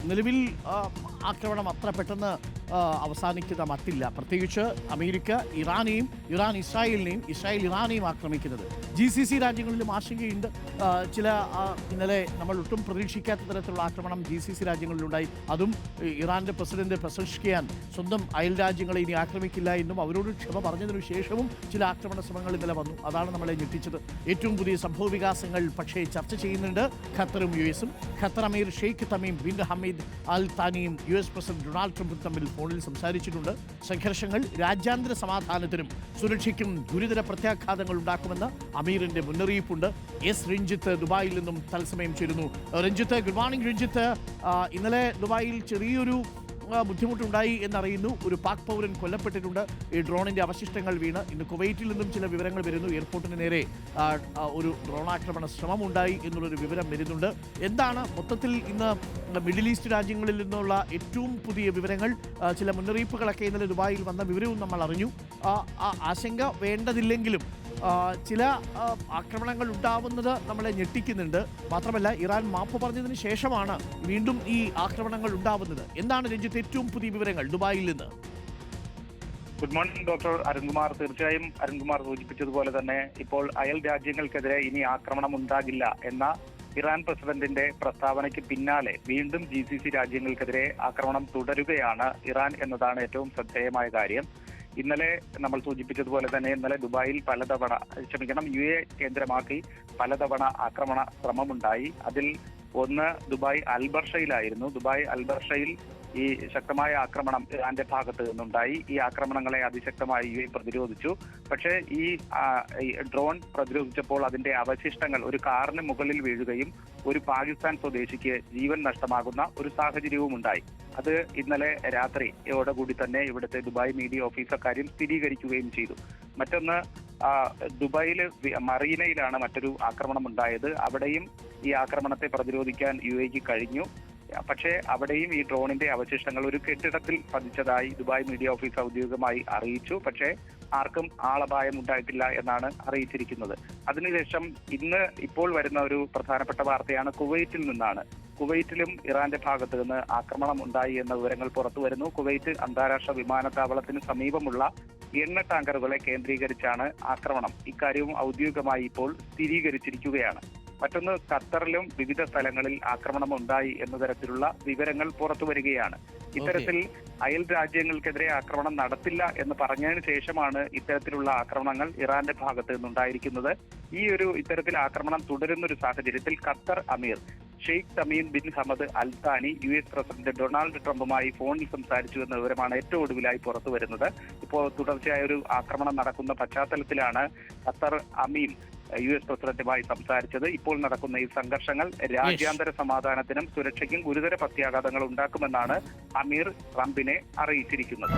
നിലവിൽ ആക്രമണം അത്ര പെട്ടെന്ന് അവസാനിക്കുന്ന മട്ടില്ല. പ്രത്യേകിച്ച് അമേരിക്ക ഇറാൻ ഇസ്രായേലിനെയും ഇസ്രായേൽ ഇറാനെയും ആക്രമിക്കുന്നത്. GCC രാജ്യങ്ങളിലും ആശങ്കയുണ്ട്. ഇന്നലെ നമ്മൾ ഒട്ടും പ്രതീക്ഷിക്കാത്ത തരത്തിലുള്ള ആക്രമണം GCC രാജ്യങ്ങളിലുണ്ടായി. അതും ഇറാൻ്റെ പ്രസിഡന്റ് പെസഷ്കിയാൻ സ്വന്തം അയൽ രാജ്യങ്ങളെ ഇനി ആക്രമിക്കില്ല എന്നും അവരോട് ക്ഷമ പറഞ്ഞതിനു ശേഷവും ചില ആക്രമണ ശ്രമങ്ങൾ ഇന്നലെ വന്നു. അതാണ് നമ്മളെ ഞെട്ടിച്ചത്. ഏറ്റവും പുതിയ സംഭവ വികാസങ്ങൾ പക്ഷേ ചർച്ച ചെയ്യുന്നുണ്ട് ഖത്തറും US-ഉം. ഖത്തർ അമീർ ഷെയ്ഖ് തമീം ബിൻ ഹമീദ് അൽ താനിയും US പ്രസിഡന്റ് ഡൊണാൾഡ് ട്രംപും തമ്മിൽ ഫോണിൽ സംസാരിച്ചിട്ടുണ്ട്. സംഘർഷങ്ങൾ രാജ്യാന്തര സമാധാനത്തിനും സുരക്ഷയ്ക്കും ഗുരുതര പ്രത്യാഘാതങ്ങൾ ഉണ്ടാക്കുമെന്ന് അമീറിന്റെ മുന്നറിയിപ്പുണ്ട്. രഞ്ജിത്ത് ദുബായിൽ നിന്നും തത്സമയം ചേരുന്നു. Ranjith, good morning Ranjith. ഇന്നലെ ദുബായിൽ ചെറിയൊരു ബുദ്ധിമുട്ടുണ്ടായി എന്നറിയുന്നു. ഒരു പാക് പൗരൻ കൊല്ലപ്പെട്ടിട്ടുണ്ട് ഈ ഡ്രോണിന്റെ അവശിഷ്ടങ്ങൾ വീണ്. ഇന്ന് കുവൈറ്റിൽ നിന്നും ചില വിവരങ്ങൾ വരുന്നു. എയർപോർട്ടിന് നേരെ ഒരു ഡ്രോണാക്രമണ ശ്രമമുണ്ടായി എന്നുള്ളൊരു വിവരം വരുന്നുണ്ട്. എന്താണ് മൊത്തത്തിൽ ഇന്ന് മിഡിൽ ഈസ്റ്റ് രാജ്യങ്ങളിൽ നിന്നുള്ള ഏറ്റവും പുതിയ വിവരങ്ങൾ? ചില മുന്നറിയിപ്പുകളൊക്കെ ഇന്നലെ ദുബായിൽ വന്ന വിവരവും നമ്മൾ അറിഞ്ഞു. ആശങ്ക വേണ്ടതില്ലെങ്കിലും ചില ആക്രമണങ്ങൾ ഉണ്ടാവുന്നത് നമ്മളെ ഞെട്ടിക്കുന്നുണ്ട്. മാത്രമല്ല ഇറാൻ മാപ്പ് പറഞ്ഞതിന് ശേഷമാണ് വീണ്ടും ഈ ആക്രമണങ്ങൾ ഉണ്ടാവുന്നത്. എന്താണ് രഞ്ജിത്ത് ഏറ്റവും പുതിയ വിവരങ്ങൾ ദുബായിൽ നിന്ന്? Good morning doctor Arunkumar. തീർച്ചയായും അരുൺകുമാർ സൂചിപ്പിച്ചതുപോലെ തന്നെ ഇപ്പോൾ അയൽ രാജ്യങ്ങൾക്കെതിരെ ഇനി ആക്രമണം ഉണ്ടാകില്ല എന്ന ഇറാൻ പ്രസിഡന്റിന്റെ പ്രസ്താവനയ്ക്ക് പിന്നാലെ വീണ്ടും GCC രാജ്യങ്ങൾക്കെതിരെ ആക്രമണം തുടരുകയാണ് ഇറാൻ എന്നതാണ് ഏറ്റവും ശ്രദ്ധേയമായ കാര്യം. ഇന്നലെ നമ്മൾ സൂചിപ്പിച്ചതുപോലെ തന്നെ ഇന്നലെ ദുബായിൽ UAE കേന്ദ്രമാക്കി പലതവണ ആക്രമണ ശ്രമമുണ്ടായി. അതിൽ ഒന്ന് ദുബായ് അൽബർഷയിലായിരുന്നു. ദുബായ് അൽബർഷയിൽ ഈ ശക്തമായ ആക്രമണം ഇറാന്റെ ഭാഗത്ത് നിന്നുണ്ടായി. ഈ ആക്രമണങ്ങളെ അതിശക്തമായി UAE പ്രതിരോധിച്ചു. പക്ഷേ ഈ ഡ്രോൺ പ്രതിരോധിച്ചപ്പോൾ അതിന്റെ അവശിഷ്ടങ്ങൾ ഒരു കാറിന് മുകളിൽ വീഴുകയും ഒരു പാകിസ്ഥാൻ സ്വദേശിക്ക് ജീവൻ നഷ്ടമാകുന്ന ഒരു സാഹചര്യവും ഉണ്ടായി. അത് ഇന്നലെ രാത്രിയോടുകൂടി തന്നെ ഇവിടുത്തെ ദുബായ് മീഡിയ ഓഫീസർ കാര്യം സ്ഥിരീകരിക്കുകയും ചെയ്തു. മറ്റൊന്ന് ദുബായില് മറീനയിലാണ് മറ്റൊരു ആക്രമണം ഉണ്ടായത്. അവിടെയും ഈ ആക്രമണത്തെ പ്രതിരോധിക്കാൻ UAEക്ക് കഴിഞ്ഞു. പക്ഷേ അവിടെയും ഈ ഡ്രോണിന്റെ അവശിഷ്ടങ്ങൾ ഒരു കെട്ടിടത്തിൽ പതിച്ചതായി ദുബായ് മീഡിയ ഓഫീസ് ഔദ്യോഗികമായി അറിയിച്ചു. പക്ഷേ ആർക്കും ആളപായം ഉണ്ടായിട്ടില്ല എന്നാണ് അറിയിച്ചിരിക്കുന്നത്. അതിനുശേഷം ഇപ്പോൾ വരുന്ന ഒരു പ്രധാനപ്പെട്ട വാർത്തയാണ് കുവൈറ്റിൽ നിന്നാണ്. കുവൈറ്റിലും ഇറാന്റെ ഭാഗത്ത് നിന്ന് ആക്രമണം ഉണ്ടായി എന്ന വിവരങ്ങൾ പുറത്തു വരുന്നു. കുവൈറ്റ് അന്താരാഷ്ട്ര വിമാനത്താവളത്തിന് സമീപമുള്ള എണ്ണ ടാങ്കറുകളെ കേന്ദ്രീകരിച്ചാണ് ആക്രമണം. ഇക്കാര്യവും ഔദ്യോഗികമായി ഇപ്പോൾ സ്ഥിരീകരിച്ചിരിക്കുകയാണ്. മറ്റൊന്ന് ഖത്തറിലും വിവിധ സ്ഥലങ്ങളിൽ ആക്രമണം ഉണ്ടായി എന്ന തരത്തിലുള്ള വിവരങ്ങൾ പുറത്തു വരികയാണ്. ഇത്തരത്തിൽ അയൽ രാജ്യങ്ങൾക്കെതിരെ ആക്രമണം നടത്തില്ല എന്ന് പറഞ്ഞതിന് ശേഷമാണ് ഇത്തരത്തിലുള്ള ആക്രമണങ്ങൾ ഇറാന്റെ ഭാഗത്ത് നിന്നുണ്ടായിരിക്കുന്നത്. ഇത്തരത്തിൽ ആക്രമണം തുടരുന്ന ഒരു സാഹചര്യത്തിൽ ഖത്തർ അമീർ Sheikh Tamim bin Hamad Al താനി US പ്രസിഡന്റ് ഡൊണാൾഡ് ട്രംപുമായി ഫോണിൽ സംസാരിച്ചു എന്ന വിവരമാണ് ഏറ്റവും ഒടുവിലായി പുറത്തു വരുന്നത്. ഇപ്പോൾ തുടർച്ചയായ ഒരു ആക്രമണം നടക്കുന്ന പശ്ചാത്തലത്തിലാണ് ഖത്തർ അമീർ US പ്രസിഡന്റുമായി സംസാരിച്ചത്. ഇപ്പോൾ നടക്കുന്ന ഈ സംഘർഷങ്ങൾ രാജ്യാന്തര സമാധാനത്തിനും സുരക്ഷയ്ക്കും ഗുരുതര പ്രത്യാഘാതങ്ങൾ ഉണ്ടാക്കുമെന്നാണ് അമീർ ട്രംപിനെ അറിയിച്ചിരിക്കുന്നത്.